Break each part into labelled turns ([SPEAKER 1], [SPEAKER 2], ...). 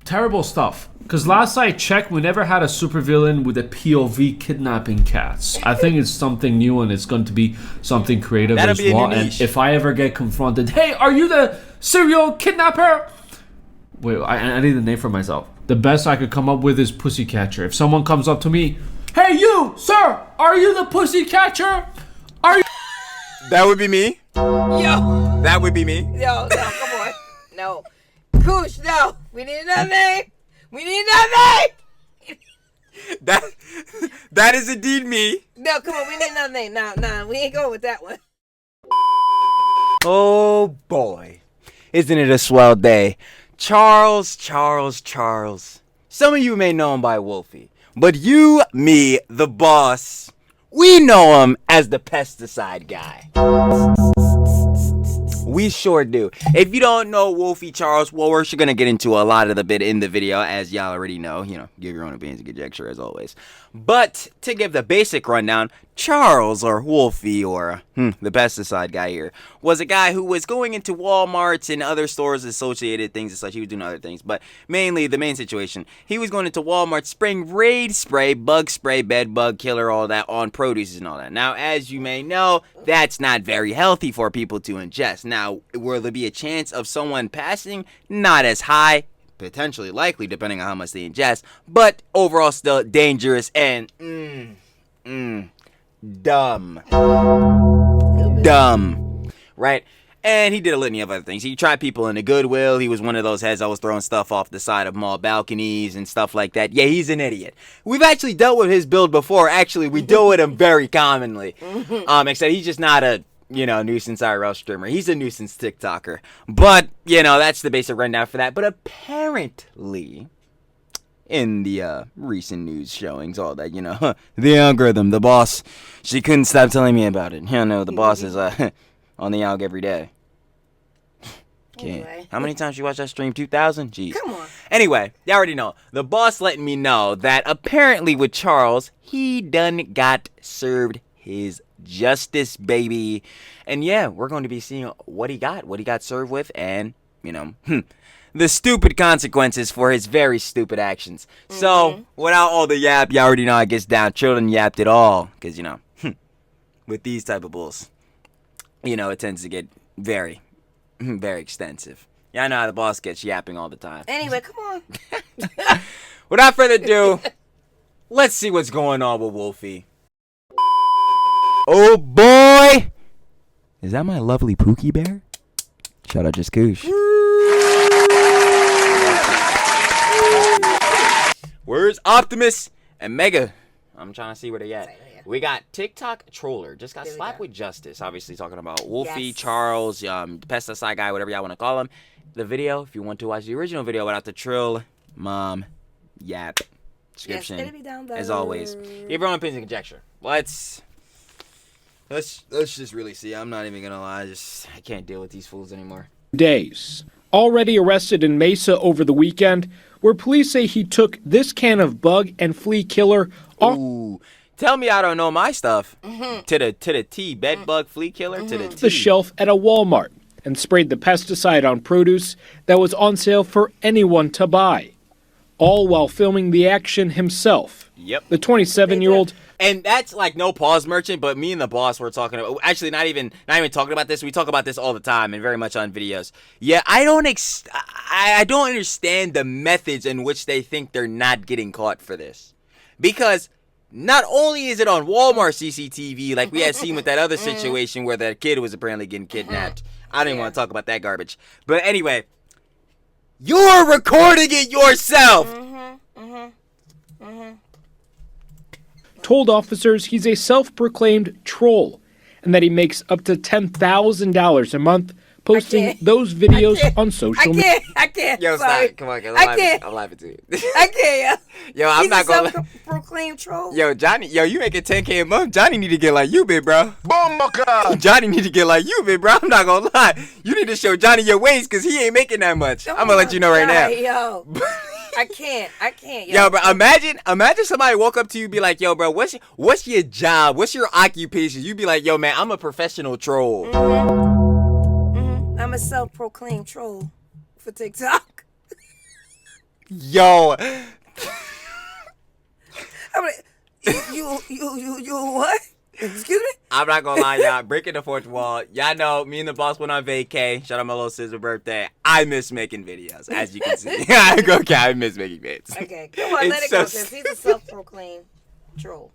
[SPEAKER 1] terrible stuff. Because last I checked, we never had a supervillain with a POV kidnapping cats. I think it's something new and it's going to be something creative
[SPEAKER 2] That'll
[SPEAKER 1] as
[SPEAKER 2] be
[SPEAKER 1] well.
[SPEAKER 2] a new
[SPEAKER 1] And
[SPEAKER 2] niche.
[SPEAKER 1] if I ever get confronted, hey, are you the serial kidnapper? Wait, I need a name for myself. The best I could come up with is Pussycatcher. If someone comes up to me, hey you, sir, are you the Pussycatcher? Are you?
[SPEAKER 2] That would be me.
[SPEAKER 3] Yo.
[SPEAKER 2] That would be me.
[SPEAKER 3] No, come on. No. Koosh, no. We need another name. We need another name.
[SPEAKER 2] That is indeed me.
[SPEAKER 3] No, come on. We need another name. Nah. We ain't going with that one.
[SPEAKER 2] Oh boy, isn't it a swell day? Charles. Some of you may know him by Wolfie, but you, me, the boss, we know him as the Pesticide guy. We sure do. If you don't know Wolfie Charles, well, we're gonna get into a lot of the bit in the video, as y'all already know. You know, give your own opinions and conjecture as always. But to give the basic rundown, Charles, or Wolfie, or the Pesticide guy here, was a guy who was going into Walmarts and other stores associated things and such. He was doing other things, but mainly the main situation, he was going into Walmart spraying raid spray, bug spray, bed bug killer, all that on produce and all that. Now, as you may know, that's not very healthy for people to ingest. Now, will there be a chance of someone passing? Not as high. Potentially likely, depending on how much they ingest, but overall still dangerous and dumb, right? And he did a litany of other things. He tried people in the Goodwill. He was one of those heads that was throwing stuff off the side of mall balconies and stuff like that. Yeah, he's an idiot. We've actually dealt with his build before. Actually, we deal with him very commonly. Except he's just not a nuisance IRL streamer. He's a nuisance TikToker. But, that's the basic rundown for that. But apparently, in the recent news showings, all that, the algorithm, the boss, she couldn't stop telling me about it. The boss is on the alg every day.
[SPEAKER 3] Anyway.
[SPEAKER 2] How many times you watch that stream? 2,000? Jeez.
[SPEAKER 3] Come on.
[SPEAKER 2] Anyway, you already know. The boss letting me know that apparently with Charles, he done got served his justice, baby. And yeah, we're going to be seeing what he got served with, and the stupid consequences for his very stupid actions. So without all the yap, you already know I gets down. Children yapped it all, because with these type of bulls, it tends to get very, very extensive. Yeah, I know how the boss gets yapping all the time.
[SPEAKER 3] Anyway, come on.
[SPEAKER 2] Without further ado, let's see what's going on with Wolfie. Oh boy! Is that my lovely Pookie Bear? Shout out Just Goosh. Where's Optimus and Mega? I'm trying to see where they at. We got TikTok Troller. Just got slapped with justice. Obviously talking about Wolfie, Charles, Pesticide guy, whatever y'all want to call him. The video, if you want to watch the original video without the trill, mom, yap, description,
[SPEAKER 3] it'll be down there.
[SPEAKER 2] as always. Give your own opinions and conjecture. Let's just really see. I'm not even gonna lie. I can't deal with these fools anymore.
[SPEAKER 4] Days. Already arrested in Mesa over the weekend, where police say he took this can of bug and flea killer off.
[SPEAKER 2] Ooh, tell me I don't know my stuff. To the T, bed bug flea killer to the T.
[SPEAKER 4] The shelf at a Walmart and sprayed the pesticide on produce that was on sale for anyone to buy, all while filming the action himself.
[SPEAKER 2] Yep.
[SPEAKER 4] The 27-year-old.
[SPEAKER 2] And that's like no pause merchant, but me and the boss were talking about, actually not even talking about this. We talk about this all the time and very much on videos. Yeah, I don't understand the methods in which they think they're not getting caught for this. Because not only is it on Walmart CCTV, like we had seen with that other situation where that kid was apparently getting kidnapped. I don't even want to talk about that garbage. But anyway, you're recording it yourself.
[SPEAKER 4] Told officers he's a self-proclaimed troll and that he makes up to $10,000 a month posting those videos on social media.
[SPEAKER 3] I can't.
[SPEAKER 2] Yo,
[SPEAKER 3] Sorry.
[SPEAKER 2] stop. Come on, cause I'm laughing to you.
[SPEAKER 3] I can't.
[SPEAKER 2] Yo, I'm
[SPEAKER 3] He's
[SPEAKER 2] not
[SPEAKER 3] a
[SPEAKER 2] gonna.
[SPEAKER 3] self-proclaimed troll.
[SPEAKER 2] Yo, Johnny. Yo, you making 10K a month? Johnny need to get like you, big bro. Johnny need to get like you, big bro. I'm not gonna lie. You need to show Johnny your ways, cause he ain't making that much. I'm gonna let you know right now.
[SPEAKER 3] Yo, I can't.
[SPEAKER 2] Yo, bro, imagine somebody woke up to you and be like, yo, bro, what's your job? What's your occupation? You be like, yo, man, I'm a professional troll.
[SPEAKER 3] I'm a self-proclaimed troll for TikTok.
[SPEAKER 2] Yo.
[SPEAKER 3] I'm like, you what? Excuse me?
[SPEAKER 2] I'm not gonna lie, y'all. Breaking the fourth wall. Y'all know me and the boss went on vacay. Shout out my little sister's birthday. I miss making videos, as you can see. Okay, I miss making videos.
[SPEAKER 3] Okay, come on, let it go, sis. He's a self-proclaimed troll.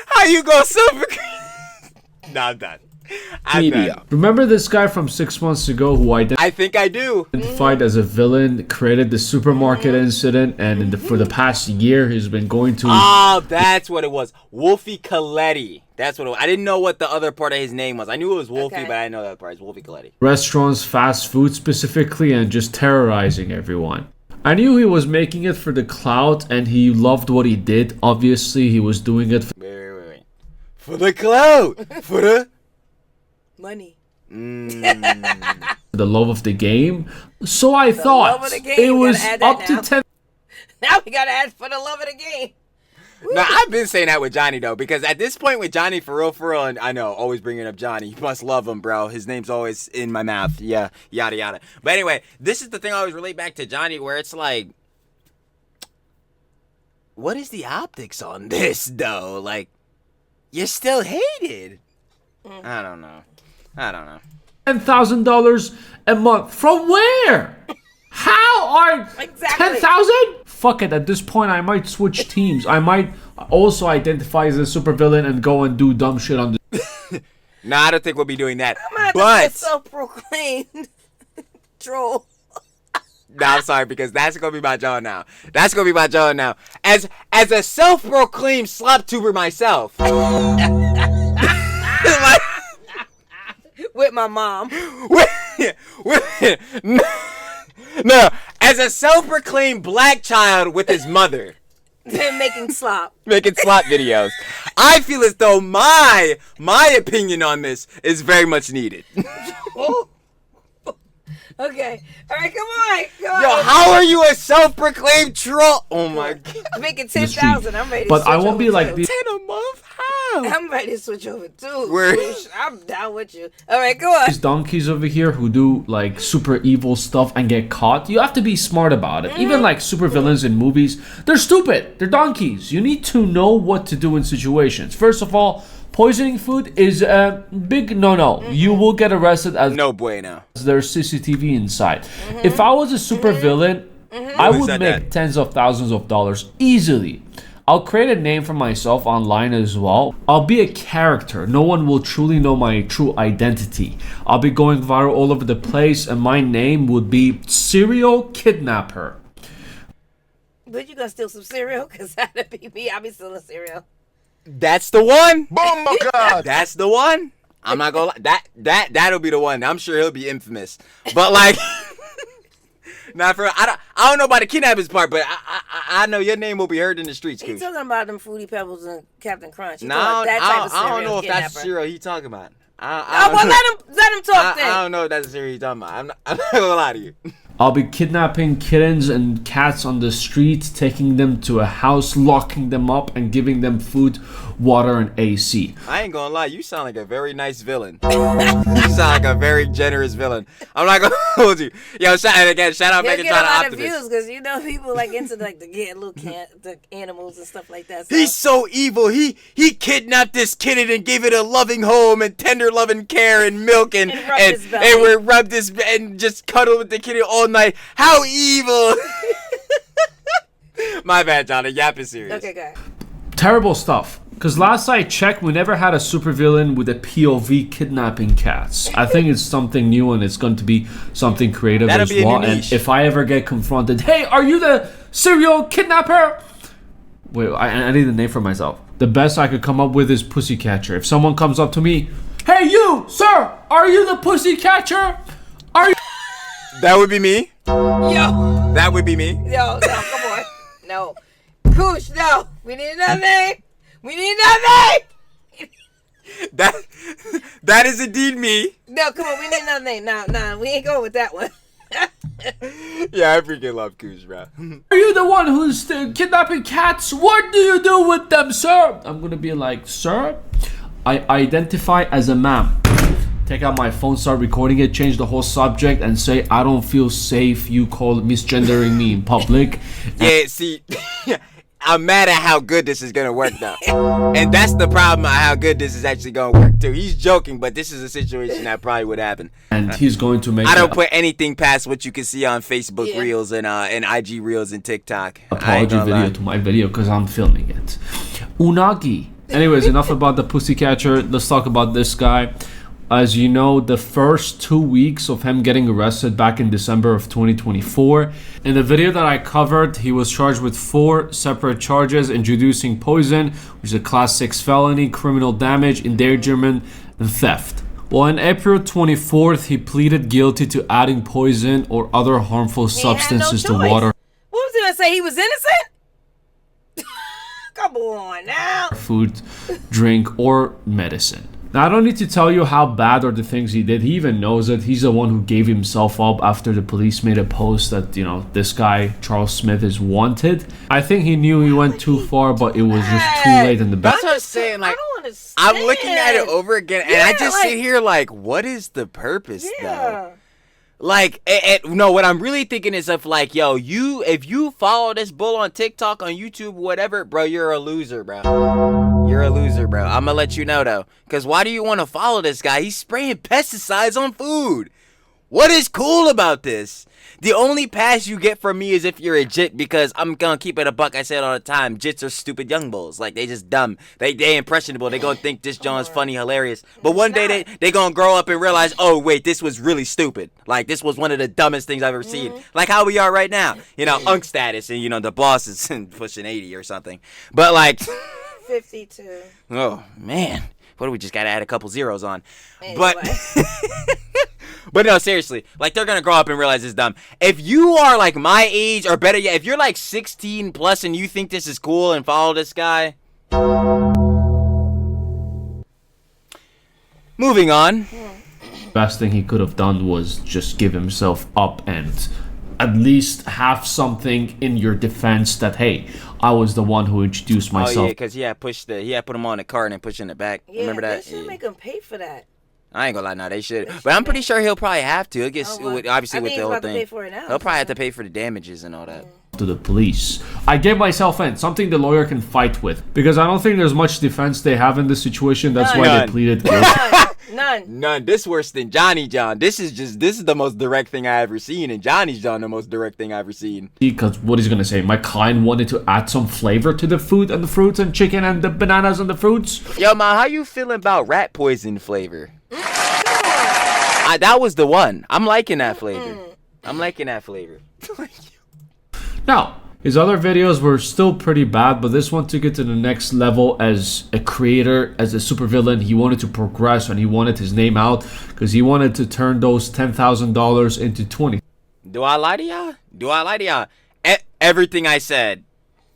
[SPEAKER 2] How you gonna suffer? No, I'm done.
[SPEAKER 1] Media. Remember this guy from 6 months ago who
[SPEAKER 2] I think I do.
[SPEAKER 1] identified as a villain, created the supermarket incident, and for the past year he's been going to
[SPEAKER 2] Oh, that's what it was. Wolfie Coletti. That's what it was. I didn't know what the other part of his name was. I knew it was Wolfie, but I didn't know that part. It's Wolfie Coletti.
[SPEAKER 1] restaurants, fast food specifically, and just terrorizing everyone. I knew he was making it for the clout and he loved what he did. Obviously, he was doing it for
[SPEAKER 2] Wait. For the clout. For the
[SPEAKER 3] Money.
[SPEAKER 1] the love of the game. So I
[SPEAKER 3] love
[SPEAKER 1] thought
[SPEAKER 3] of the game,
[SPEAKER 1] it
[SPEAKER 3] you
[SPEAKER 1] was
[SPEAKER 3] gotta add that
[SPEAKER 1] up to
[SPEAKER 3] now.
[SPEAKER 1] 10.
[SPEAKER 3] Now we gotta ask for the love of the game.
[SPEAKER 2] Now, I've been saying that with Johnny, though, because at this point with Johnny, for real, and I know, always bringing up Johnny. You must love him, bro. His name's always in my mouth. Yeah, yada, yada. But anyway, this is the thing I always relate back to Johnny, where it's like, what is the optics on this, though? Like, you're still hated. I don't know.
[SPEAKER 1] $10,000 a month. From where? How are
[SPEAKER 3] Exactly.
[SPEAKER 1] 10,000? Fuck it. At this point, I might switch teams. I might also identify as a supervillain and go and do dumb shit on the.
[SPEAKER 2] No, I don't think we'll be doing that.
[SPEAKER 3] I'm not a
[SPEAKER 2] But
[SPEAKER 3] self-proclaimed troll.
[SPEAKER 2] no, I'm sorry, because that's gonna be my John now. That's gonna be my John now. As a self-proclaimed slop tuber myself. Like,
[SPEAKER 3] With my mom.
[SPEAKER 2] no, as a self-proclaimed black child with his mother
[SPEAKER 3] Making slop.
[SPEAKER 2] making slop videos, I feel as though my opinion on this is very much needed.
[SPEAKER 3] Oh. Okay. All right, come on.
[SPEAKER 2] Yo, how are you a self-proclaimed troll? Oh my god.
[SPEAKER 3] Making
[SPEAKER 1] the street.
[SPEAKER 3] 10,000. I'm ready to
[SPEAKER 1] But
[SPEAKER 3] switch
[SPEAKER 1] I won't be
[SPEAKER 3] over
[SPEAKER 1] like
[SPEAKER 3] too.
[SPEAKER 1] the.
[SPEAKER 2] 10 a month? How?
[SPEAKER 3] I'm ready to switch over too.
[SPEAKER 2] Word.
[SPEAKER 3] I'm down with you. All right, go on.
[SPEAKER 1] These donkeys over here who do like super evil stuff and get caught. You have to be smart about it. Even like super villains in movies, they're stupid. They're donkeys. You need to know what to do in situations. First of all, poisoning food is a big no-no. You will get arrested as
[SPEAKER 2] No bueno.
[SPEAKER 1] there's CCTV inside. If I was a super villain, I
[SPEAKER 2] Who
[SPEAKER 1] would
[SPEAKER 2] said
[SPEAKER 1] make
[SPEAKER 2] that?
[SPEAKER 1] tens of thousands of dollars easily. I'll create a name for myself online as well. I'll be a character. No one will truly know my true identity. I'll be going viral all over the place, and my name would be Serial Kidnapper.
[SPEAKER 3] But you gonna steal some cereal? Because that'd be me. I'll be stealing cereal.
[SPEAKER 2] That's the one.
[SPEAKER 5] Oh my God!
[SPEAKER 2] That's the one. I'm not gonna lie. That'll be the one. I'm sure he'll be infamous. But like, not for I don't know about the kidnappers part, but I know your name will be heard in the streets.
[SPEAKER 3] He's
[SPEAKER 2] Koosh.
[SPEAKER 3] talking about them Fruity Pebbles and Captain Crunch. He's
[SPEAKER 2] No,
[SPEAKER 3] talking about that type of
[SPEAKER 2] I don't
[SPEAKER 3] cereal
[SPEAKER 2] know if that's
[SPEAKER 3] kidnapper.
[SPEAKER 2] cereal he talking about.
[SPEAKER 3] Oh, well, let him talk then.
[SPEAKER 2] I don't know if that's the cereal he talking about. I'm not gonna lie to you.
[SPEAKER 1] I'll be kidnapping kittens and cats on the street, taking them to a house, locking them up, and giving them food, water, and AC.
[SPEAKER 2] I ain't gonna lie, you sound like a very nice villain. You sound like a very generous villain. I'm not gonna hold you. Yo, shout out
[SPEAKER 3] He'll
[SPEAKER 2] Megan
[SPEAKER 3] get a
[SPEAKER 2] Tron
[SPEAKER 3] lot of
[SPEAKER 2] Optimist.
[SPEAKER 3] views because you know people like into like the little the animals and stuff like that. So.
[SPEAKER 2] He's so evil. He kidnapped this kitten and gave it a loving home and tender loving care and milk and
[SPEAKER 3] rubbed his belly.
[SPEAKER 2] and we rubbed his and just cuddled with the kitty all night. How evil! My bad, Johnny. Yap is serious.
[SPEAKER 3] Okay, good.
[SPEAKER 1] Terrible stuff. Because last I checked, we never had a supervillain with a POV kidnapping cats. I think it's something new and it's going to be something creative
[SPEAKER 2] That'll
[SPEAKER 1] as
[SPEAKER 2] be a
[SPEAKER 1] well.
[SPEAKER 2] new
[SPEAKER 1] And
[SPEAKER 2] niche.
[SPEAKER 1] if I ever get confronted, hey, are you the serial kidnapper? Wait, I need a name for myself. The best I could come up with is pussy catcher. If someone comes up to me, hey, you, sir, are you the pussy catcher? Are you?
[SPEAKER 2] That would be me.
[SPEAKER 3] Yo,
[SPEAKER 2] That would be me.
[SPEAKER 3] no, come on, no, Koosh, no. We need another name. We need another name.
[SPEAKER 2] That is indeed me.
[SPEAKER 3] No, come on, we need another name. Nah, we ain't going with that one.
[SPEAKER 2] Yeah, I freaking love Koosh, bro.
[SPEAKER 1] Are you the one who's kidnapping cats? What do you do with them, sir? I'm gonna be like, sir, I identify as a man. take out my phone, start recording it, change the whole subject, and say, I don't feel safe, you call misgendering me in public.
[SPEAKER 2] Yeah, see, I'm mad at how good this is gonna work though. And that's the problem of how good this is actually gonna work too. He's joking, but this is a situation that probably would happen.
[SPEAKER 1] And he's going to make
[SPEAKER 2] I don't put anything past what you can see on Facebook Reels and IG Reels and TikTok.
[SPEAKER 1] apology video to my video because I'm filming it. Unagi. Anyways, enough about the pussy catcher. Let's talk about this guy. As you know, the first 2 weeks of him getting arrested back in December of 2024. In the video that I covered, he was charged with 4 separate charges: introducing poison, which is a class 6 felony, criminal damage, endangerment, and theft. Well, on April 24th, he pleaded guilty to adding poison or other harmful substances to water.
[SPEAKER 3] What was he gonna say? He was innocent? Come on now.
[SPEAKER 1] Food, drink, or medicine. Now, I don't need to tell you how bad are the things he did. He even knows it. He's the one who gave himself up after the police made a post that, you know, this guy, Charles Smith, is wanted. I think he knew he went too far, but it was just too late in the back.
[SPEAKER 2] That's what I'm saying. Like,
[SPEAKER 3] I don't understand.
[SPEAKER 2] I'm looking at it over again, and I just sit here like, what is the purpose though? Like, no, what I'm really thinking is if, like, yo, if you follow this bull on TikTok, on YouTube, whatever, bro, you're a loser, bro. You're a loser, bro. I'm gonna let you know, though. Because why do you want to follow this guy? He's spraying pesticides on food. What is cool about this? The only pass you get from me is if you're a jit, because I'm gonna keep it a buck. I say it all the time. Jits are stupid young bulls. Like, they just dumb. They impressionable. They gonna think this John's funny, hilarious. But one day they gonna grow up and realize, oh wait, this was really stupid. Like, this was one of the dumbest things I've ever seen. Like how we are right now. You know, unk status, and you know the boss is pushing 80 or something. But like
[SPEAKER 3] 52.
[SPEAKER 2] Oh man. What do we just gotta add a couple zeros on?
[SPEAKER 3] Anyway.
[SPEAKER 2] But no, seriously, like, they're gonna grow up and realize it's dumb. If you are like my age, or better yet, if you're like 16 plus and you think this is cool and follow this guy, moving on.
[SPEAKER 1] Best thing he could have done was just give himself up and at least have something in your defense that, hey, I was the one who introduced myself.
[SPEAKER 2] Oh yeah, because he had put him on the cart and pushed in the back.
[SPEAKER 3] Yeah,
[SPEAKER 2] Remember that?
[SPEAKER 3] They should make him pay for that.
[SPEAKER 2] I ain't gonna lie, no, they should. But I'm pretty sure he'll probably have to. Obviously, with the whole thing.
[SPEAKER 3] Pay for it now,
[SPEAKER 2] he'll probably have to pay for the damages and all that.
[SPEAKER 1] To the police. I gave myself in, something the lawyer can fight with, because I don't think there's much defense they have in this situation. That's why they pleaded guilty.
[SPEAKER 3] None.
[SPEAKER 2] This worse than Johnny John. This is the most direct thing I ever seen, and Johnny John the most direct thing I ever seen.
[SPEAKER 1] Because what he's gonna say, my client wanted to add some flavor to the food and the fruits and chicken and the bananas and the fruits.
[SPEAKER 2] Yo, man, how you feeling about rat poison flavor? That was the one. I'm liking that flavor.
[SPEAKER 1] Now, his other videos were still pretty bad, but this one took it to the next level as a creator, as a supervillain. He wanted to progress and he wanted his name out because he wanted to turn those $10,000 into 20.
[SPEAKER 2] Do I lie to y'all? Everything I said.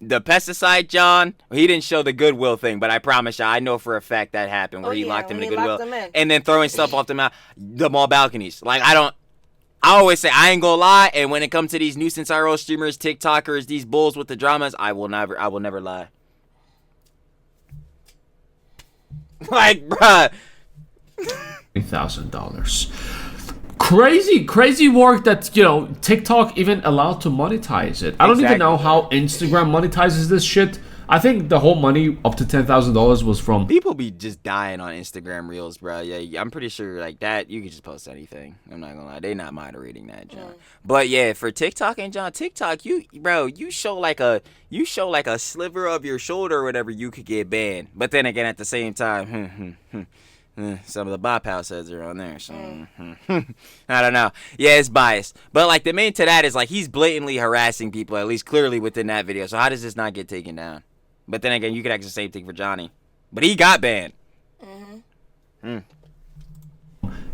[SPEAKER 2] The pesticide, John, he didn't show the goodwill thing, but I promise you, I know for a fact that happened where he locked him in the goodwill. And then throwing stuff off the mall balconies. Like, I always say, I ain't gonna lie, and when it comes to these nuisance IRL streamers, TikTokers, these bulls with the dramas, I will never lie. Like, bruh.
[SPEAKER 1] $20,000. Crazy work that, you know, TikTok even allowed to monetize it. I don't even know how Instagram monetizes this shit. I think the whole money up to $10,000 was from
[SPEAKER 2] people be just dying on Instagram Reels, bro. Yeah, I'm pretty sure like that you can just post anything. I'm not gonna lie, they not moderating that, John. But yeah, for TikTok and John, TikTok, you show like a sliver of your shoulder or whatever, you could get banned. But then again, at the same time, some of the BIPOC heads are on there, so I don't know. Yeah, it's biased. But like the main to that is like he's blatantly harassing people, at least clearly within that video. So how does this not get taken down? But then again, you could ask the same thing for Johnny. But he got banned.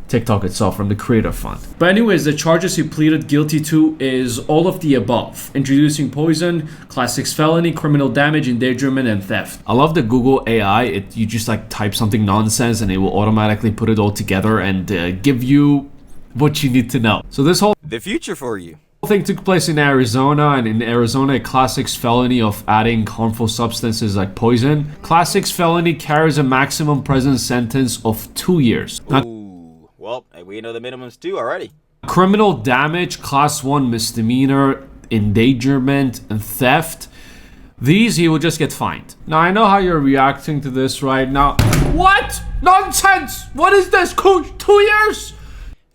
[SPEAKER 1] TikTok itself from the Creator Fund. But anyways, the charges he pleaded guilty to is all of the above. Introducing poison, class 6 felony, criminal damage, endangerment, and theft. I love the Google AI. You just like type something nonsense and it will automatically put it all together and give you what you need to know. So this whole
[SPEAKER 2] the future for you.
[SPEAKER 1] thing took place in Arizona, and in Arizona, a class 6 felony of adding harmful substances like poison. Class 6 felony carries a maximum prison sentence of 2 years.
[SPEAKER 2] Well, we know the minimums too already.
[SPEAKER 1] Criminal damage, class 1 misdemeanor, endangerment, and theft. These he will just get fined. Now I know how you're reacting to this right now. What? Nonsense! What is this? 2 years?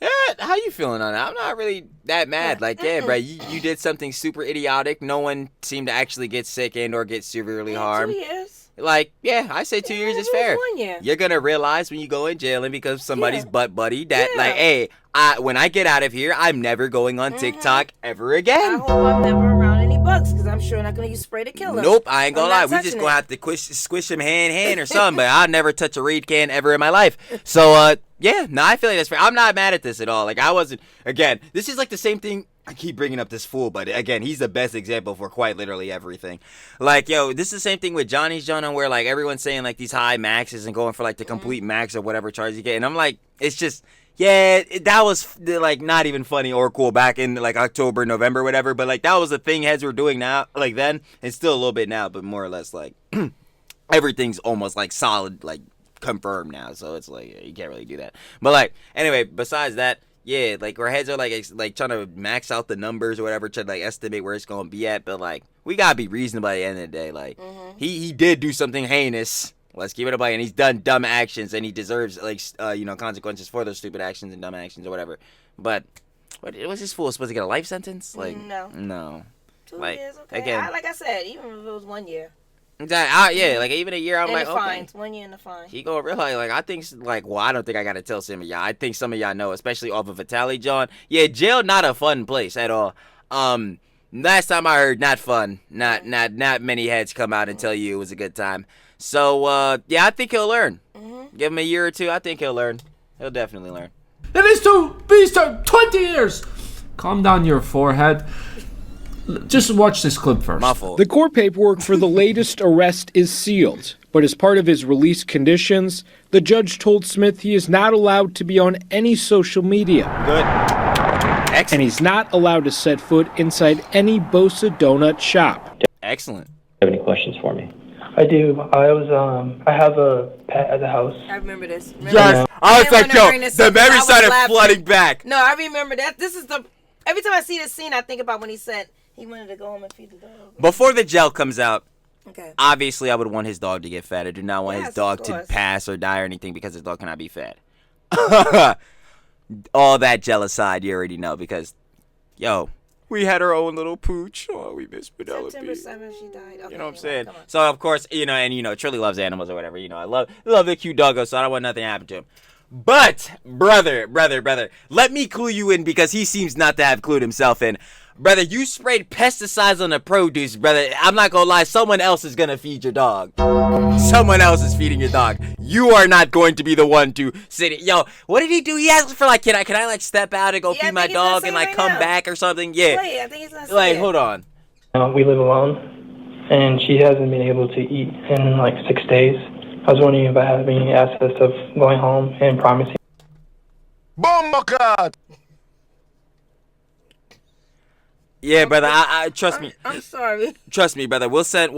[SPEAKER 2] Yeah, how you feeling on that? I'm not really that mad. Like, yeah, bro, you did something super idiotic. No one seemed to actually get sick and or get severely harmed.
[SPEAKER 3] 2 years.
[SPEAKER 2] Like, yeah, I say 2 years is fair.
[SPEAKER 3] 1 year.
[SPEAKER 2] You're gonna realize when you go in jail and because somebody's butt buddy that,
[SPEAKER 3] Yeah.
[SPEAKER 2] like, hey, when I get out of here, I'm never going on TikTok ever
[SPEAKER 3] I
[SPEAKER 2] again.
[SPEAKER 3] hope I'm never around any bugs because I'm sure not gonna use spray to kill them.
[SPEAKER 2] Nope, I ain't gonna lie.
[SPEAKER 3] I'm not
[SPEAKER 2] We just
[SPEAKER 3] touching
[SPEAKER 2] gonna
[SPEAKER 3] it.
[SPEAKER 2] have to squish him hand or something. But I'll never touch a reed can ever in my life. So, yeah, no, I feel like that's fair. I'm not mad at this at all. Like, I wasn't. Again, this is like the same thing. I keep bringing up this fool, but again, he's the best example for quite literally everything. Like, yo, this is the same thing with Johnny's John, where like everyone's saying like these high maxes and going for like the complete max or whatever charge you get, and I'm like, it's just. Yeah, that was like not even funny or cool back in like October, November, whatever. But like that was the thing heads were doing now, like then, and still a little bit now, but more or less like everything's almost like solid, like confirmed now. So it's like you can't really do that. But like anyway, besides that, yeah, like our heads are like trying to max out the numbers or whatever, trying to like estimate where it's gonna be at. But like we gotta be reasonable at the end of the day. Like he did do something heinous. Let's give it a bite. And he's done dumb actions, and he deserves like consequences for those stupid actions and dumb actions or whatever. But what was this fool supposed to get a life sentence? Like no.
[SPEAKER 3] 2
[SPEAKER 2] Like,
[SPEAKER 3] years, okay.
[SPEAKER 2] again-
[SPEAKER 3] Like I said, even if it was 1 year.
[SPEAKER 2] Yeah, like even a year, I'm
[SPEAKER 3] And
[SPEAKER 2] like
[SPEAKER 3] the
[SPEAKER 2] okay.
[SPEAKER 3] fines, 1 year in the fine.
[SPEAKER 2] He gonna realize, like, I think, like, well, I don't think I gotta tell some of y'all. I think some of y'all know, especially off of Vitaly John. Yeah, jail not a fun place at all. Last time I heard, not fun. Not many heads come out and tell you it was a good time. So, yeah, I think he'll learn. Give him a year or two, I think he'll learn. He'll definitely learn.
[SPEAKER 1] It is to be 20 years. Calm down your forehead. Just watch this clip first.
[SPEAKER 2] My fault.
[SPEAKER 4] The court paperwork for the latest arrest is sealed, but as part of his release conditions, the judge told Smith he is not allowed to be on any social media.
[SPEAKER 2] Good.
[SPEAKER 4] And
[SPEAKER 2] Excellent.
[SPEAKER 4] he's not allowed to set foot inside any Bosa Donut shop.
[SPEAKER 2] Excellent.
[SPEAKER 5] Have any questions for me?
[SPEAKER 6] I do. I have a pet at the house.
[SPEAKER 3] I remember this. Remember
[SPEAKER 2] Yes. I was
[SPEAKER 3] didn't
[SPEAKER 2] like,
[SPEAKER 3] wanna
[SPEAKER 2] yo,
[SPEAKER 3] bring this
[SPEAKER 2] the
[SPEAKER 3] up 'cause I
[SPEAKER 2] memory
[SPEAKER 3] was
[SPEAKER 2] started
[SPEAKER 3] laughing.
[SPEAKER 2] flooding back.
[SPEAKER 3] No, I remember that. This is the. Every time I see this scene, I think about when he said he wanted to go home and feed the dog.
[SPEAKER 2] Before the gel comes out,
[SPEAKER 3] Okay.
[SPEAKER 2] obviously I would want his dog to get fed. I do not want
[SPEAKER 3] Yes,
[SPEAKER 2] his dog
[SPEAKER 3] of
[SPEAKER 2] to
[SPEAKER 3] course.
[SPEAKER 2] pass or die or anything because his dog cannot be fed. All that gel aside, you already know because, yo, we had our own little pooch. Oh, we miss Penelope.
[SPEAKER 3] September 7th, she died. Okay,
[SPEAKER 2] You know what I'm
[SPEAKER 3] anyway,
[SPEAKER 2] saying?
[SPEAKER 3] come on.
[SPEAKER 2] So of course, Trilly loves animals or whatever. I love the cute doggo, so I don't want nothing to happen to him. But brother, let me clue you in because he seems not to have clued himself in. Brother, you sprayed pesticides on the produce, brother. I'm not gonna lie, someone else is gonna feed your dog. Someone else is feeding your dog. You are not going to be the one to sit. Yo, what did he do? He asked for like, can I like step out and go
[SPEAKER 3] Yeah, I
[SPEAKER 2] feed my
[SPEAKER 3] think he's gonna
[SPEAKER 2] dog
[SPEAKER 3] say
[SPEAKER 2] and like
[SPEAKER 3] right
[SPEAKER 2] come
[SPEAKER 3] now.
[SPEAKER 2] back or something? Yeah.
[SPEAKER 3] Wait, I think he's gonna say
[SPEAKER 2] Like,
[SPEAKER 3] it.
[SPEAKER 2] hold on.
[SPEAKER 6] We live alone, and she hasn't been able to eat in like 6 days. I was wondering if I have any access of going home and promising.
[SPEAKER 2] Yeah, brother. I trust me.
[SPEAKER 3] I'm sorry.
[SPEAKER 2] Trust me, brother. We'll send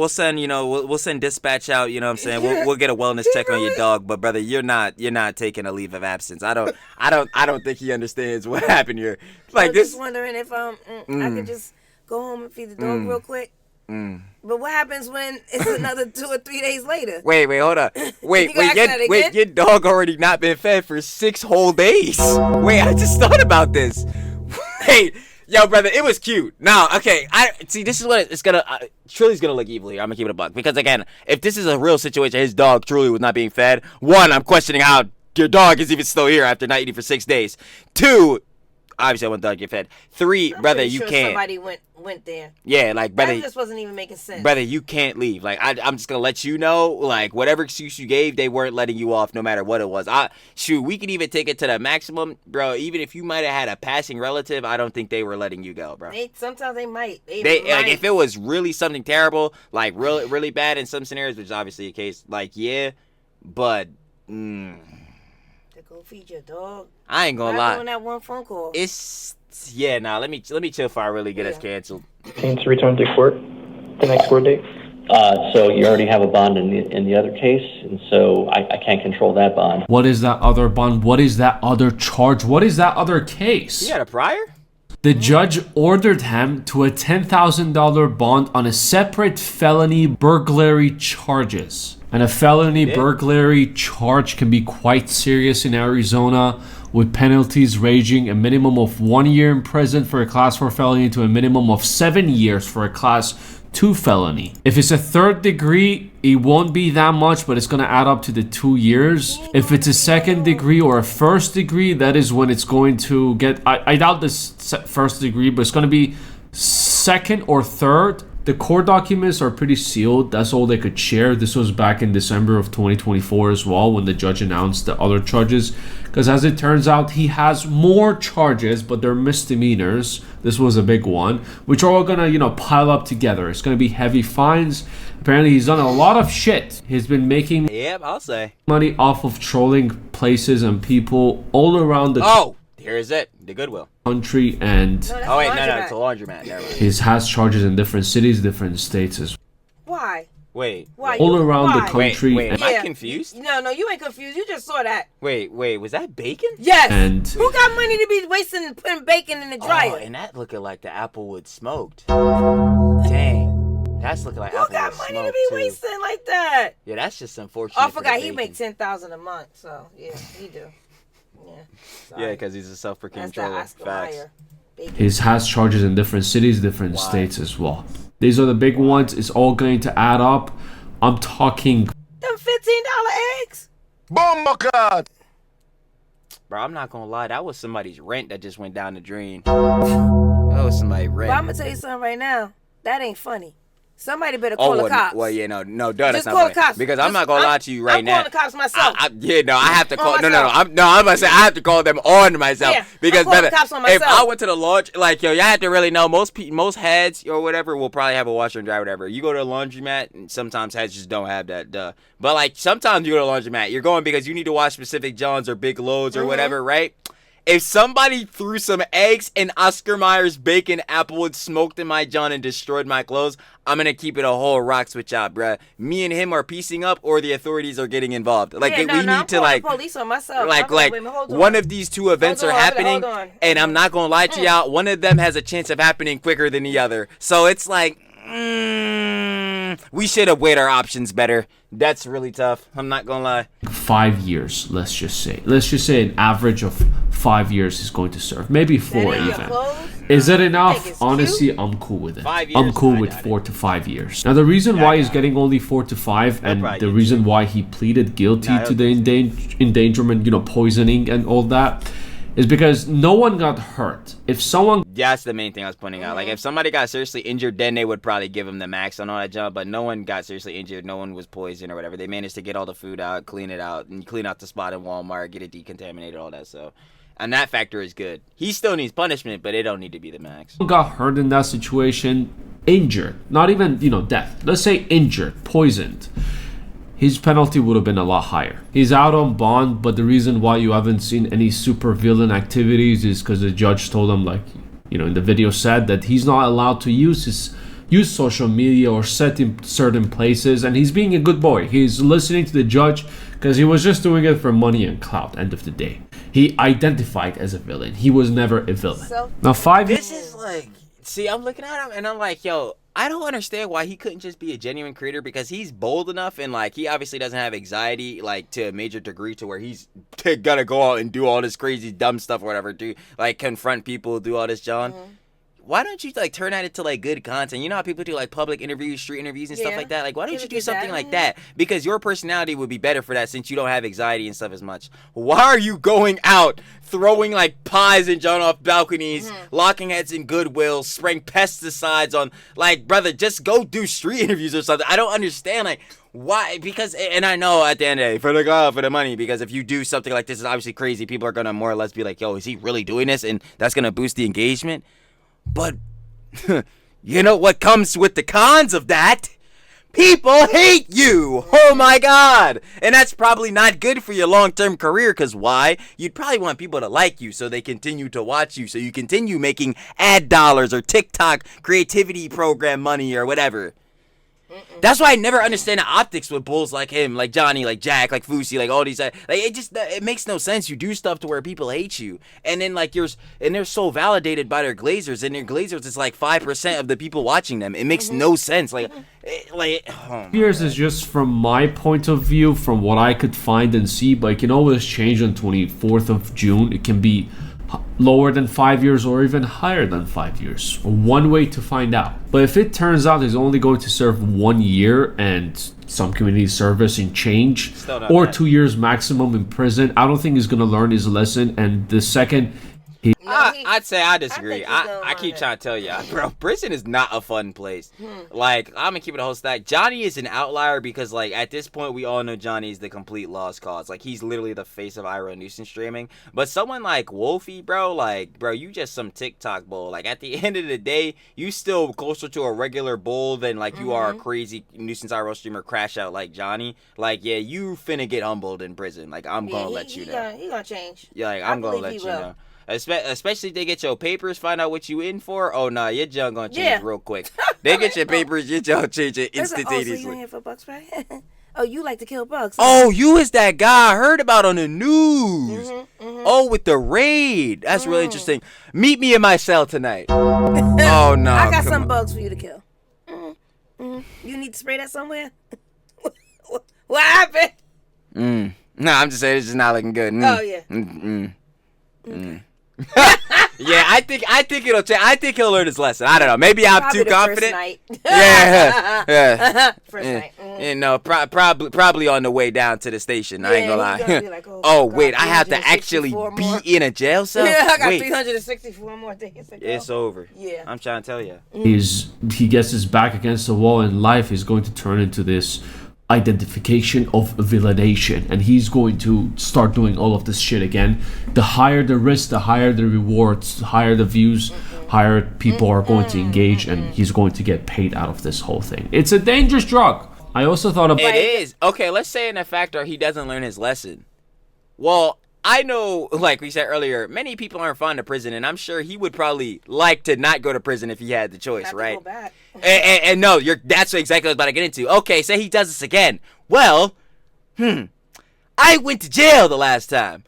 [SPEAKER 2] dispatch out, you know what I'm saying? We'll get a wellness check on your dog, but brother, you're not taking a leave of absence. I don't think he understands what happened here.
[SPEAKER 3] I
[SPEAKER 2] Like
[SPEAKER 3] was
[SPEAKER 2] this
[SPEAKER 3] just wondering if I could just go home and feed the dog real quick. But what happens when it's another 2 or 3 days later?
[SPEAKER 2] Wait, hold on. Wait,
[SPEAKER 3] You gonna ask that again?
[SPEAKER 2] your dog already not been fed for 6 whole days. Wait, I just thought about this. Wait, yo, brother, it was cute. Now, okay, I see. This is what it's gonna. Truly's gonna look evil here. I'm gonna keep it a buck because again, if this is a real situation, his dog truly was not being fed. 1, I'm questioning how your dog is even still here after not eating for 6 days. 2, obviously I want the dog to get fed. 3,
[SPEAKER 3] I'm
[SPEAKER 2] brother,
[SPEAKER 3] pretty
[SPEAKER 2] you
[SPEAKER 3] sure
[SPEAKER 2] can't.
[SPEAKER 3] Somebody went there.
[SPEAKER 2] Yeah, like brother.
[SPEAKER 3] That just wasn't even making sense.
[SPEAKER 2] Brother, you can't leave. Like, I'm just gonna let you know, like, whatever excuse you gave, they weren't letting you off no matter what it was. Shoot, we could even take it to the maximum, bro. Even if you might have had a passing relative, I don't think they were letting you go, bro.
[SPEAKER 3] Sometimes they might. They
[SPEAKER 2] Like,
[SPEAKER 3] might.
[SPEAKER 2] if it was really something terrible, like, really, really bad in some scenarios, which is obviously the case, like, yeah, but,
[SPEAKER 3] To go feed your dog.
[SPEAKER 2] I ain't gonna
[SPEAKER 3] Not
[SPEAKER 2] lie.
[SPEAKER 3] doing that one phone call.
[SPEAKER 2] Let me chill before I really get us canceled.
[SPEAKER 6] To return to court, the next court date.
[SPEAKER 5] So you already have a bond in the other case, and so I can't control that bond.
[SPEAKER 1] What is that other bond? What is that other charge? What is that other case?
[SPEAKER 2] You got a prior?
[SPEAKER 1] The judge ordered him to a $10,000 bond on a separate felony burglary charges. And a felony burglary charge can be quite serious in Arizona, with penalties ranging a minimum of 1 year in prison for a class 4 felony to a minimum of 7 years for a class 2 felony. If it's a 3rd degree, it won't be that much, but it's going to add up to the 2 years. If it's a 2nd degree or a 1st degree, that is when it's going to get... I doubt this 1st degree, but it's going to be 2nd or 3rd. The court documents are pretty sealed. That's all they could share. This was back in December of 2024 as well, when the judge announced the other charges. Because as it turns out, he has more charges, but they're misdemeanors. This was a big one, which are all gonna, pile up together. It's gonna be heavy fines. Apparently, he's done a lot of shit. He's been making
[SPEAKER 2] I'll say
[SPEAKER 1] money off of trolling places and people all around the
[SPEAKER 2] here is it. The Goodwill.
[SPEAKER 1] country, and
[SPEAKER 2] It's a laundromat. Never mind.
[SPEAKER 1] he has charges in different cities, different states as
[SPEAKER 3] Why?
[SPEAKER 2] Wait.
[SPEAKER 3] Why?
[SPEAKER 1] all around the
[SPEAKER 3] Why?
[SPEAKER 1] country.
[SPEAKER 2] Wait, am
[SPEAKER 1] and,
[SPEAKER 2] I confused?
[SPEAKER 3] No, you ain't confused. You just saw that.
[SPEAKER 2] Wait, was that bacon?
[SPEAKER 3] Yes.
[SPEAKER 1] and
[SPEAKER 3] Who got money to be wasting and putting bacon in the dryer?
[SPEAKER 2] Oh, and that looking like the Applewood smoked. Dang. That's looking like
[SPEAKER 3] Who
[SPEAKER 2] Applewood
[SPEAKER 3] got money
[SPEAKER 2] smoked
[SPEAKER 3] to be
[SPEAKER 2] too.
[SPEAKER 3] wasting like that?
[SPEAKER 2] Yeah, that's just unfortunate.
[SPEAKER 3] Oh, I
[SPEAKER 2] for the
[SPEAKER 3] forgot he
[SPEAKER 2] bacon.
[SPEAKER 3] make $10,000 a month. So yeah, he do. Yeah.
[SPEAKER 2] Yeah, because he's a self-proclaimed
[SPEAKER 3] That's the
[SPEAKER 2] troller.
[SPEAKER 3] Oscar
[SPEAKER 2] Facts.
[SPEAKER 3] Mayer. Bacon.
[SPEAKER 1] he has charges in different cities, different states as well. These are the big ones. It's all going to add up. I'm talking
[SPEAKER 3] Them $15 eggs.
[SPEAKER 7] Bomba.
[SPEAKER 2] Bro, I'm not gonna lie. That was somebody's rent that just went down the drain. That was somebody's rent.
[SPEAKER 3] But I'm gonna tell you something right now. That ain't funny. Somebody better call the
[SPEAKER 2] well,
[SPEAKER 3] cops.
[SPEAKER 2] well, yeah, no, that's
[SPEAKER 3] Just
[SPEAKER 2] not
[SPEAKER 3] call
[SPEAKER 2] funny.
[SPEAKER 3] the cops.
[SPEAKER 2] Because I'm not gonna lie to you right
[SPEAKER 3] I'm
[SPEAKER 2] now.
[SPEAKER 3] calling the cops myself.
[SPEAKER 2] I have to call.
[SPEAKER 3] On
[SPEAKER 2] No.
[SPEAKER 3] myself.
[SPEAKER 2] I'm about to say I have to call them on myself.
[SPEAKER 3] Yeah,
[SPEAKER 2] because
[SPEAKER 3] I'm calling
[SPEAKER 2] brother,
[SPEAKER 3] the cops on
[SPEAKER 2] if
[SPEAKER 3] myself.
[SPEAKER 2] I went to the laundry, like yo, you have to really know most heads or whatever will probably have a washer and dryer, whatever. You go to a laundromat, and sometimes heads just don't have that. But like sometimes you go to a laundromat, you're going because you need to wash specific johns or big loads or whatever, right? If somebody threw some eggs and Oscar Mayer's bacon Applewood smoked in my john and destroyed my clothes, I'm gonna keep it a whole rock switch out, bruh. Me and him are piecing up, or the authorities are getting involved. Like
[SPEAKER 3] Yeah,
[SPEAKER 2] we need
[SPEAKER 3] I'm
[SPEAKER 2] to
[SPEAKER 3] calling
[SPEAKER 2] like,
[SPEAKER 3] the police on myself.
[SPEAKER 2] like
[SPEAKER 3] Hold on.
[SPEAKER 2] one of these two events
[SPEAKER 3] Hold
[SPEAKER 2] are
[SPEAKER 3] on,
[SPEAKER 2] happening,
[SPEAKER 3] hold on.
[SPEAKER 2] and I'm not gonna lie to y'all. One of them has a chance of happening quicker than the other. So it's like, we should have weighed our options better. That's really tough. I'm not gonna lie.
[SPEAKER 1] 5 years, let's just say an average of 5 years he's going to serve, maybe 4
[SPEAKER 3] That ain't your
[SPEAKER 1] even.
[SPEAKER 3] clothes?
[SPEAKER 1] Is it
[SPEAKER 3] Think
[SPEAKER 1] enough?
[SPEAKER 3] it's
[SPEAKER 1] Honestly, I'm cool with it.
[SPEAKER 2] 5
[SPEAKER 1] I'm
[SPEAKER 2] years?
[SPEAKER 1] cool
[SPEAKER 2] I
[SPEAKER 1] with
[SPEAKER 2] doubt
[SPEAKER 1] 4 to 5 years. Now the reason why he's getting only 4 to 5, and
[SPEAKER 2] probably
[SPEAKER 1] the
[SPEAKER 2] get
[SPEAKER 1] reason why he pleaded guilty
[SPEAKER 2] Nah,
[SPEAKER 1] to the endangerment, poisoning and all that, is because no one got hurt. If someone
[SPEAKER 2] That's the main thing I was pointing out. Like, if somebody got seriously injured, then they would probably give him the max on all that jump. But no one got seriously injured. No one was poisoned or whatever. They managed to get all the food out, clean it out, and clean out the spot in Walmart, get it decontaminated, all that. So, and that factor is good. He still needs punishment, but it don't need to be the max.
[SPEAKER 1] got hurt in that situation, injured, not even, death. Let's say injured, poisoned. His penalty would have been a lot higher. He's out on bond, but the reason why you haven't seen any super villain activities is because the judge told him, like, in the video said that he's not allowed to use social media or set in certain places, and he's being a good boy. He's listening to the judge because he was just doing it for money and clout. End of the day, he identified as a villain. He was never a villain. Now 5 years.
[SPEAKER 2] This is like, see, I'm looking at him and I'm like, yo, I don't understand why he couldn't just be a genuine creator, because he's bold enough and like he obviously doesn't have anxiety like to a major degree to where he's gonna go out and do all this crazy dumb stuff or whatever, do like confront people, do all this, John. Why don't you like turn that into like good content? You know how people do like public interviews, street interviews and stuff
[SPEAKER 3] Yeah.
[SPEAKER 2] like that? Like, why don't you do
[SPEAKER 3] do
[SPEAKER 2] something
[SPEAKER 3] that.
[SPEAKER 2] like that? Because your personality would be better for that, since you don't have anxiety and stuff as much. Why are you going out throwing like pies and John off balconies, locking heads in Goodwill, spraying pesticides on, like, brother, just go do street interviews or something. I don't understand, like, why? Because, and I know at the end of the day, for the God, for the money, because if you do something like this, it's obviously crazy. People are gonna more or less be like, yo, is he really doing this? And that's gonna boost the engagement. But you know what comes with the cons of that? People hate you. Oh my God. And that's probably not good for your long-term career, because why? You'd probably want people to like you so they continue to watch you, so you continue making ad dollars or TikTok creativity program money or whatever. That's why I never understand the optics with bulls like him, like Johnny, like Jack, like Fousey, like all these. Like it makes no sense. You do stuff to where people hate you, and then like they're so validated by their glazers, and their glazers is like 5% of the people watching them. It makes no sense.
[SPEAKER 1] Here's is just from my point of view, from what I could find and see, but it can always change on 24th of June. It can be lower than 5 years or even higher than 5 years. One way to find out. But if it turns out he's only going to serve 1 year and some community service and change, or 2 years maximum in prison, I don't think he's going to learn his lesson. And the second
[SPEAKER 2] I'd say I disagree. I keep trying to tell you, bro, prison is not a fun place. Like, I'm gonna keep it a whole stack. Johnny is an outlier because, like, at this point, we all know Johnny is the complete lost cause. Like, he's literally the face of IRL nuisance streaming. But someone like Wolfie, bro, you just some TikTok bull. Like, at the end of the day, you still closer to a regular bull than, like, you are a crazy nuisance IRL streamer crash out like Johnny. Like, yeah, you finna get humbled in prison. Like, I'm gonna let you know.
[SPEAKER 3] He gonna change.
[SPEAKER 2] Yeah, like, I'm gonna let you know. Especially if they get your papers, find out what you in for. Oh, nah, your junk gonna change real quick. They get your papers, your junk change it instantaneously.
[SPEAKER 3] Oh, so you in here for bugs, right? Oh, you like to kill bugs.
[SPEAKER 2] Oh, you is that guy I heard about on the news. Oh, with the raid. That's really interesting. Meet me in my cell tonight. Oh, no.
[SPEAKER 3] I got some bugs for you to kill. You need to spray that somewhere? What happened?
[SPEAKER 2] Nah, I'm just saying it's just not looking good.
[SPEAKER 3] Oh, yeah.
[SPEAKER 2] Yeah, I think it'll change. I think he'll learn his lesson. I don't know. Maybe I'm
[SPEAKER 3] Probably
[SPEAKER 2] too
[SPEAKER 3] the
[SPEAKER 2] confident.
[SPEAKER 3] First night.
[SPEAKER 2] Yeah.
[SPEAKER 3] First night.
[SPEAKER 2] You know, probably on the way down to the station. I ain't gonna lie.
[SPEAKER 3] Gonna be like,
[SPEAKER 2] oh wait, I have to actually be in a jail cell.
[SPEAKER 3] Yeah, I got
[SPEAKER 2] wait.
[SPEAKER 3] 364 more days to go.
[SPEAKER 2] It's over.
[SPEAKER 3] Yeah.
[SPEAKER 2] I'm trying to tell you.
[SPEAKER 1] he gets his back against the wall in life, he's going to turn into this identification of villaination, and he's going to start doing all of this shit again. The higher the risk, the higher the rewards, the higher the views, higher people are going to engage, and he's going to get paid out of this whole thing. It's a dangerous drug. I also thought about
[SPEAKER 2] it is. Okay, let's say in a factor he doesn't learn his lesson. Well, I know, like we said earlier, many people aren't fond of prison, and I'm sure he would probably like to not go to prison if he had the choice, right?
[SPEAKER 3] Go back.
[SPEAKER 2] And no, that's exactly what I was about to get into. Okay, say he does this again. Well, I went to jail the last time.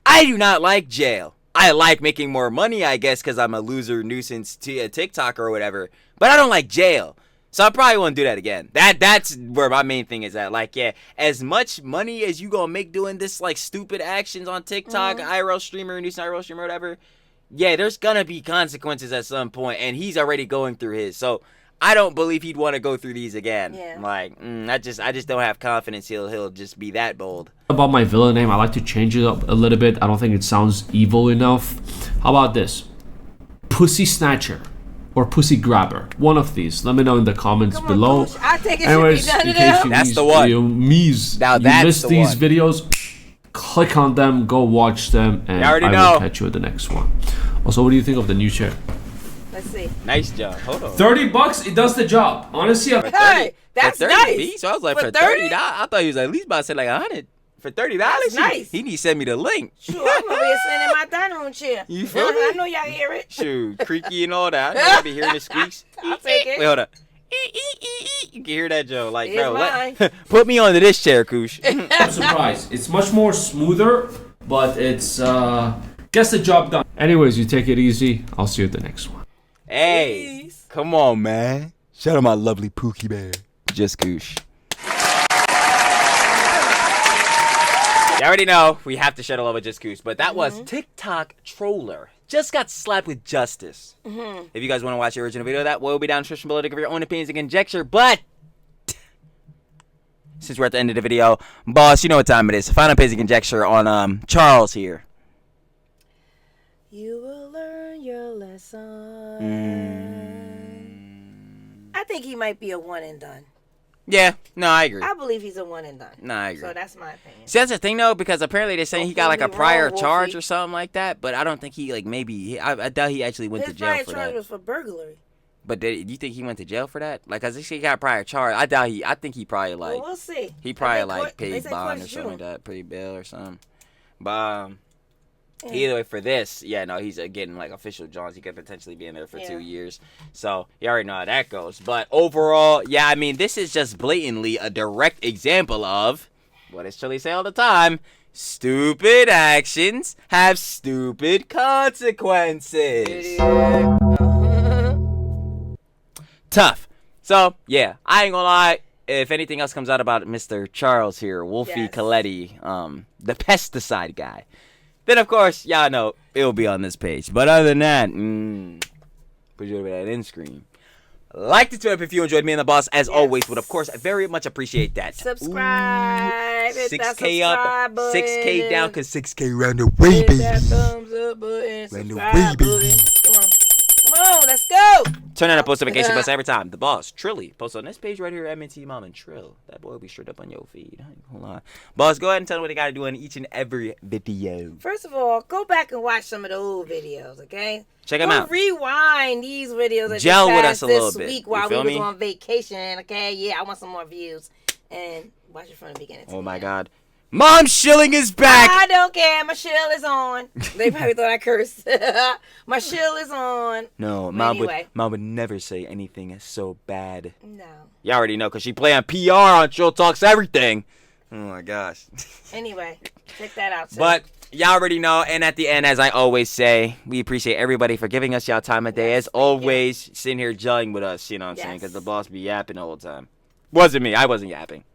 [SPEAKER 2] I do not like jail. I like making more money, I guess, because I'm a loser nuisance TikToker or whatever. But I don't like jail. So I probably won't do that again. That's where my main thing is at. Like, yeah, as much money as you gonna make doing this, like, stupid actions on TikTok, IRL streamer, nuisance IRL streamer, whatever, yeah, there's gonna be consequences at some point, and he's already going through his. So I don't believe he'd want to go through these again. Yeah. Like, I just don't have confidence he'll just be that bold.
[SPEAKER 1] About my villain name, I like to change it up a little bit. I don't think it sounds evil enough. How about this? Pussy Snatcher or Pussy Grabber. One of these. Let me know in the comments below.
[SPEAKER 3] I think it
[SPEAKER 1] Anyways,
[SPEAKER 3] should be
[SPEAKER 1] in
[SPEAKER 3] done
[SPEAKER 1] case
[SPEAKER 2] That's the one.
[SPEAKER 1] You missed these videos, click on them, go watch them, and I will catch you at the next one. Also, what do you think of the new chair?
[SPEAKER 3] Let's see.
[SPEAKER 2] Nice job. Hold on.
[SPEAKER 1] $30, it does the job. Honestly,
[SPEAKER 3] hey, that's
[SPEAKER 2] for 30
[SPEAKER 3] nice.
[SPEAKER 2] So I was like, for $30, I thought he was at least about to say like $100. For $30,
[SPEAKER 3] that's nice.
[SPEAKER 2] He need to send me the link.
[SPEAKER 3] Sure, I'm gonna be sitting in my dining room chair.
[SPEAKER 2] You feel me?
[SPEAKER 3] I know y'all hear it.
[SPEAKER 2] Shoot, creaky and all that. I know y'all be hearing the squeaks.
[SPEAKER 3] I'll take it.
[SPEAKER 2] Wait, hold up. You can hear that, Joe. Like, bro, put me onto this chair, Koosh.
[SPEAKER 1] I'm surprised. It's much more smoother, but it's gets the job done. Anyways, you take it easy. I'll see you at the next one.
[SPEAKER 2] Hey, peace. Come on, man. Shout out my lovely Pookie Bear. Just Koosh. You already know we have to share the love with Just Koosh, but that was TikTok Troller. Just got slapped with justice. If you guys want to watch the original video, that will be down in the description below to give your own opinions and conjecture. But since we're at the end of the video, boss, you know what time it is. Final opinions and conjecture on Charles here.
[SPEAKER 3] You will learn your lesson. I think he might be a one and done.
[SPEAKER 2] Yeah, no, I agree.
[SPEAKER 3] I believe he's a one and done.
[SPEAKER 2] No, I agree.
[SPEAKER 3] So that's my opinion.
[SPEAKER 2] See, that's the thing, though, because apparently they're saying he got, like, a prior charge or something like that, but I don't think he, like, maybe, I doubt he actually went to jail for that.
[SPEAKER 3] His prior charge was for burglary.
[SPEAKER 2] But do you think he went to jail for that? Like, cause he got a prior charge. I think he probably, like,
[SPEAKER 3] well, we'll see.
[SPEAKER 2] He probably, like, paid bond or something like that, paid bail or something. But, Either way, for this, yeah, no, he's getting like official Johns. He could potentially be in there for 2 years. So you already know how that goes. But overall, yeah, I mean, this is just blatantly a direct example of what does Chili say all the time? Stupid actions have stupid consequences. Tough. So, yeah, I ain't gonna lie. If anything else comes out about Mr. Charles here, Wolfie Coletti, the pesticide guy, then of course, y'all know it'll be on this page. But other than that, put you over that end screen. Like the Twitter if you enjoyed me and the boss as always. Would of course I very much appreciate that.
[SPEAKER 3] Subscribe. Hit that
[SPEAKER 2] 6K up,
[SPEAKER 3] subscribe button.
[SPEAKER 2] 6K down, cause 6K round the way,
[SPEAKER 3] Hit
[SPEAKER 2] baby.
[SPEAKER 3] that thumbs up button.
[SPEAKER 2] Round the
[SPEAKER 3] Subscribe
[SPEAKER 2] way,
[SPEAKER 3] button.
[SPEAKER 2] baby.
[SPEAKER 3] Come on, let's go.
[SPEAKER 2] Turn on a post notification bell every time. The boss, Trilly, post on this page right here, MNT Mom and Trill. That boy will be straight up on your feed. Hold on. Boss, go ahead and tell them what they got to do in each and every video.
[SPEAKER 3] First of all, go back and watch some of the old videos, okay?
[SPEAKER 2] Check them out.
[SPEAKER 3] Rewind these videos that
[SPEAKER 2] Gel
[SPEAKER 3] just
[SPEAKER 2] with
[SPEAKER 3] passed
[SPEAKER 2] us a little
[SPEAKER 3] this
[SPEAKER 2] bit.
[SPEAKER 3] week
[SPEAKER 2] You
[SPEAKER 3] while we
[SPEAKER 2] feel
[SPEAKER 3] was
[SPEAKER 2] me?
[SPEAKER 3] on vacation, okay? Yeah, I want some more views. And watch it from the beginning.
[SPEAKER 2] Oh my God. Mom Shilling is back!
[SPEAKER 3] I don't care. My shield is on. They probably thought I cursed. My shield is on.
[SPEAKER 2] No,
[SPEAKER 3] But
[SPEAKER 2] Mom
[SPEAKER 3] anyway.
[SPEAKER 2] would never say anything so bad.
[SPEAKER 3] No.
[SPEAKER 2] You already know, because she play on PR on Trill Talks Everything. Oh my gosh.
[SPEAKER 3] Anyway, check that out. Too.
[SPEAKER 2] But y'all already know, and at the end, as I always say, we appreciate everybody for giving us y'all time of day.
[SPEAKER 3] Yes,
[SPEAKER 2] As always, sitting here gelling with us, you know what I'm saying?
[SPEAKER 3] Yes.
[SPEAKER 2] Because the boss be yapping the whole time. Wasn't me. I wasn't yapping.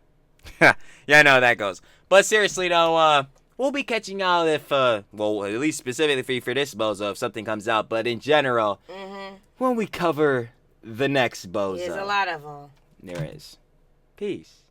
[SPEAKER 2] Yeah, I know how that goes. But seriously, though, we'll be catching y'all if, well, at least specifically for this bozo, if something comes out. But in general, when we cover the next bozo.
[SPEAKER 3] There's a lot of them.
[SPEAKER 2] There is. Peace.